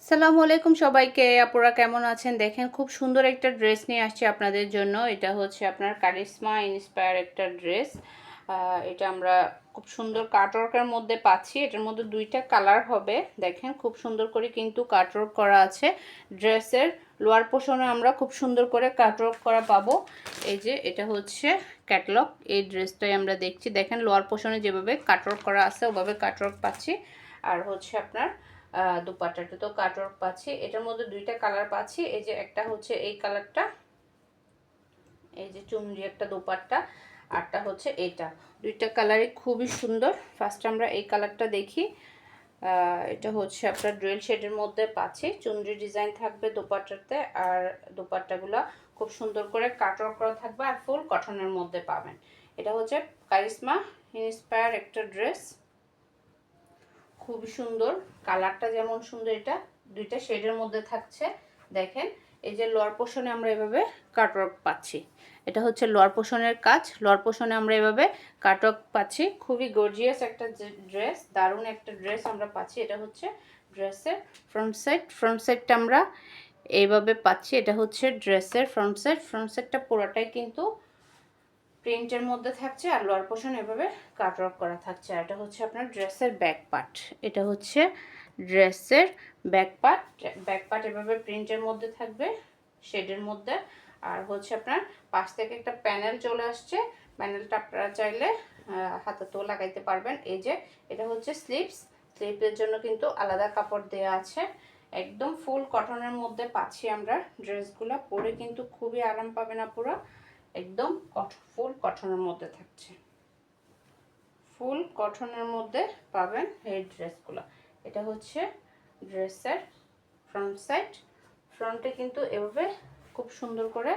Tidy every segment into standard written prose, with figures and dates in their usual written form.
আসসালামু আলাইকুম সবাইকে। আপুরা কেমন আছেন? দেখেন খুব সুন্দর একটা ড্রেস নিয়ে আসছি আপনাদের জন্য। এটা হচ্ছে আপনার কারিশমা ইন্সপায়ার একটা ড্রেস। এটা আমরা খুব সুন্দর কাটওয়ার্কের মধ্যে পাচ্ছি। এটার মধ্যে দুইটা কালার হবে। দেখেন খুব সুন্দর করে কিন্তু কাটওয়ার্ক করা আছে। ড্রেসের লোয়ার পোর্শনে আমরা খুব সুন্দর করে কাটওয়ার্ক করা পাবো। এই যে এটা হচ্ছে ক্যাটালগ। এই ড্রেসটাই আমরা দেখছি। দেখেন লোয়ার পোর্শনে যেভাবে কাটওয়ার্ক করা আছে ওভাবে কাটওয়ার্ক পাচ্ছি। আর হচ্ছে আপনার দুপাট্টাটা তো কাটওয়ার্ক পাচ্ছি। এটার মধ্যে দুইটা কালার পাচ্ছি। এই যে একটা হচ্ছে এই কালারটা, এই যে চুনরি একটা দুপাট্টা, আরটা হচ্ছে এটা। দুইটা কালারই খুবই সুন্দর। ফার্স্ট আমরা এই কালারটা দেখি। এটা হচ্ছে আপনার ডুয়েল শেডের মধ্যে পাচ্ছি। চুনরি ডিজাইন থাকবে দুপাট্টাতে, আর দুপাট্টাগুলো খুব সুন্দর করে কাটওয়ার্ক করা থাকবে আর ফুল কটনের মধ্যে পাবেন। এটা হচ্ছে কারিশমা ইন্সপায়ার একটা ড্রেস। খুব সুন্দর, কালারটা যেমন সুন্দর, এটা দুইটা শেডের মধ্যে থাকছে। দেখেন এই যে লোয়ার পোর্শনে আমরা এভাবে কাটওয়ার্ক পাচ্ছি। এটা হচ্ছে লোয়ার পোর্শনের কাজ। লোয়ার পোর্শনে আমরা এভাবে কাটওয়ার্ক পাচ্ছি। খুবই গর্জিয়াস একটা ড্রেস, দারুণ একটা ড্রেস আমরা পাচ্ছি। এটা হচ্ছে ড্রেসের ফ্রন্ট সাইড। ফ্রন্ট সাইডটা আমরা এইভাবে পাচ্ছি। এটা হচ্ছে ড্রেসের ফ্রন্ট সাইড। ফ্রন্ট সাইডটা পুরোটাই কিন্তু প্রিন্টের মধ্যে থাকছে আর লোয়ার পোর্শন এভাবে কাটওয়ার্ক করা থাকছে। আর এটা হচ্ছে আপনার ড্রেসের ব্যাক পার্ট। এটা হচ্ছে ড্রেসের ব্যাক পার্ট। ব্যাক পার্ট এভাবে প্রিন্টের মধ্যে থাকবে, শেডের মধ্যে। আর হচ্ছে আপনার পাশ থেকে একটা প্যানেল চলে আসছে। প্যানেলটা আপনারা চাইলে হাতাতেও লাগাইতে পারবেন। এই যে এটা হচ্ছে স্লিভস। স্লিভের জন্য কিন্তু আলাদা কাপড় দেওয়া আছে। একদম ফুল কটনের মধ্যে পাচ্ছি আমরা ড্রেসগুলো। পরে কিন্তু খুবই আরাম পাবে না, পুরো একদম ফুল কটনের মধ্যে থাকছে। ফুল কটনের মধ্যে পাবেন এই ড্রেসগুলো। এটা হচ্ছে ড্রেসের ফ্রন্ট সাইড। ফ্রন্টে কিন্তু এভাবে খুব সুন্দর করে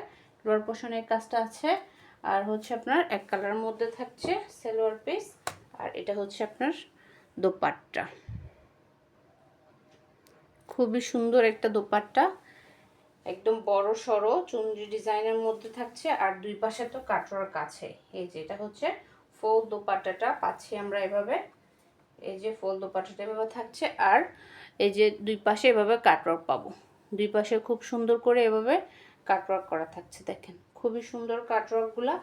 লোয়ার পোর্শনের কাজটা আছে। আর হচ্ছে আপনার এক কালারের মধ্যে থাকছে সালোয়ার পিস। আর এটা হচ্ছে আপনার দোপাট্টা। খুবই সুন্দর একটা দোপাট্টা, একদম বড় সড়ো চুনরি ডিজাইনের মধ্যে থাকছে। আর দুই পাশে তো কাটওয়ার্ক আছে। এই যে এটা হচ্ছে ফুল দোপাট্টাটা পাচ্ছি আমরা এভাবে। এই যে ফুল দোপাট্টাটা এভাবে থাকছে। আর এই যে দুই পাশে এভাবে কাটওয়ার্ক পাবো। দুই পাশে খুব সুন্দর করে এভাবে কাটওয়ার্ক করা থাকছে। দেখেন খুবই সুন্দর কাটওয়ার্কগুলা।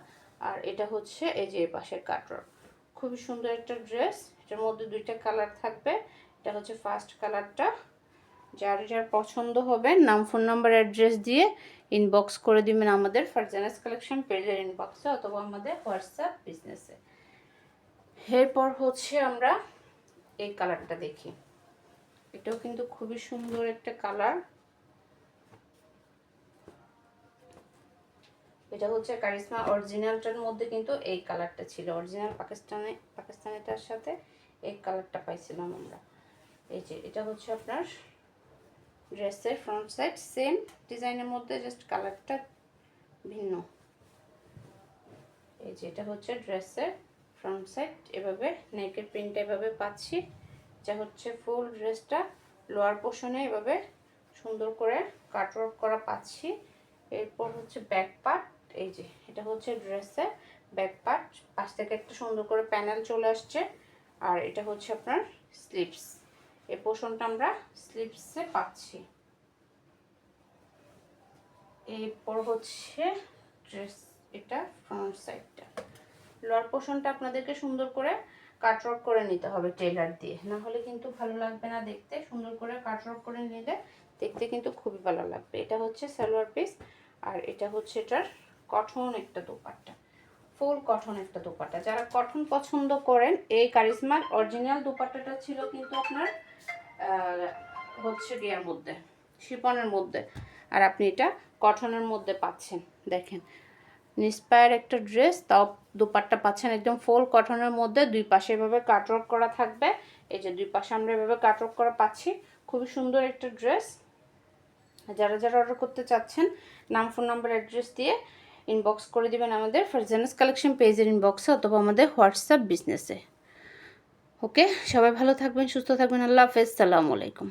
আর এটা হচ্ছে এই যে এই পাশের কাটওয়ার্ক। খুবই সুন্দর একটা ড্রেস। এটার মধ্যে দুইটা কালার থাকবে। এটা হচ্ছে ফার্স্ট কালারটা। যার যার পছন্দ হবে নাম, ফোন নাম্বার, অ্যাড্রেস দিয়ে ইনবক্স করে দিবেন আমাদের ফারজানাস কালেকশন পেজের ইনবক্সে অথবা আমাদের হোয়াটসঅ্যাপ বিজনেসে। এরপর হচ্ছে আমরা এই কালারটা দেখি। এটাও কিন্তু খুবই সুন্দর একটা কালার। এটা হচ্ছে কারিশমা অরিজিনালটার মধ্যে কিন্তু এই কালারটা ছিল। অরিজিনাল পাকিস্তানিটার সাথে এই কালারটা পাইছিলাম আমরা। এই যে এটা হচ্ছে আপনার ড্রেসের ফ্রন্ট সাইড। সেম ডিজাইনের মধ্যে জাস্ট কালারটা ভিন্ন। এই যে এটা হচ্ছে ড্রেসের ফ্রন্ট সাইড। এভাবে নেকের প্রিন্ট এভাবে পাচ্ছি। যা হচ্ছে ফুল ড্রেসটা লোয়ার পোর্শনে এভাবে সুন্দর করে কাটওয়ার্ক করা পাচ্ছি। এরপর হচ্ছে ব্যাক পার্ট। এই যে এটা হচ্ছে ড্রেসের ব্যাক পার্ট। পাশ থেকে একটা সুন্দর করে প্যানেল চলে আসছে। আর এটা হচ্ছে আপনার স্লিভস। এই পোর্শনটা আমরা স্লিভসে পাচ্ছি। এরপর হচ্ছে ড্রেস, এটা ফ্রন্ট সাইডটা। লোয়ার পোর্শনটা আপনাদেরকে সুন্দর করে কাটওয়ার্ক করে নিতে হবে টেলার দিয়ে, না হলে কিন্তু ভালো লাগবে না দেখতে। সুন্দর করে কাটওয়ার্ক করে নিলে দেখতে কিন্তু খুবই ভালো লাগবে। এটা হচ্ছে সালোয়ার পিস। আর এটা হচ্ছে এটার কটন একটা দোপাট্টা, ফুল কটন একটা দোপাট্টা। যারা কটন পছন্দ করেন, এই কারিশমার অরিজিনাল দোপাট্টাটা ছিল কিন্তু আপনার হচ্ছে গিয়ার মধ্যে, শিপনের মধ্যে। আর আপনি এটা কটনের মধ্যে পাচ্ছেন। দেখেন ইন্সপায়ার একটা ড্রেস, তাও দোপাট্টা পাচ্ছেন একদম ফুল কটনের মধ্যে। দুই পাশে এভাবে কাটওয়ার্ক করা থাকবে। এই যে দুই পাশে আমরা এভাবে কাটওয়ার্ক করা পাচ্ছি। খুবই সুন্দর একটা ড্রেস। যারা যারা অর্ডার করতে চাচ্ছেন নাম, ফোন নাম্বার, অ্যাড্রেস দিয়ে ইনবক্স করে দিবেন আমাদের ফারজানাস কালেকশন পেজের ইনবক্সে অথবা আমাদের হোয়াটসঅ্যাপ বিজনেসে। ওকে, সবাই ভালো থাকবেন, সুস্থ থাকবেন। আল্লাহ হাফেজ, সালামু আলাইকুম।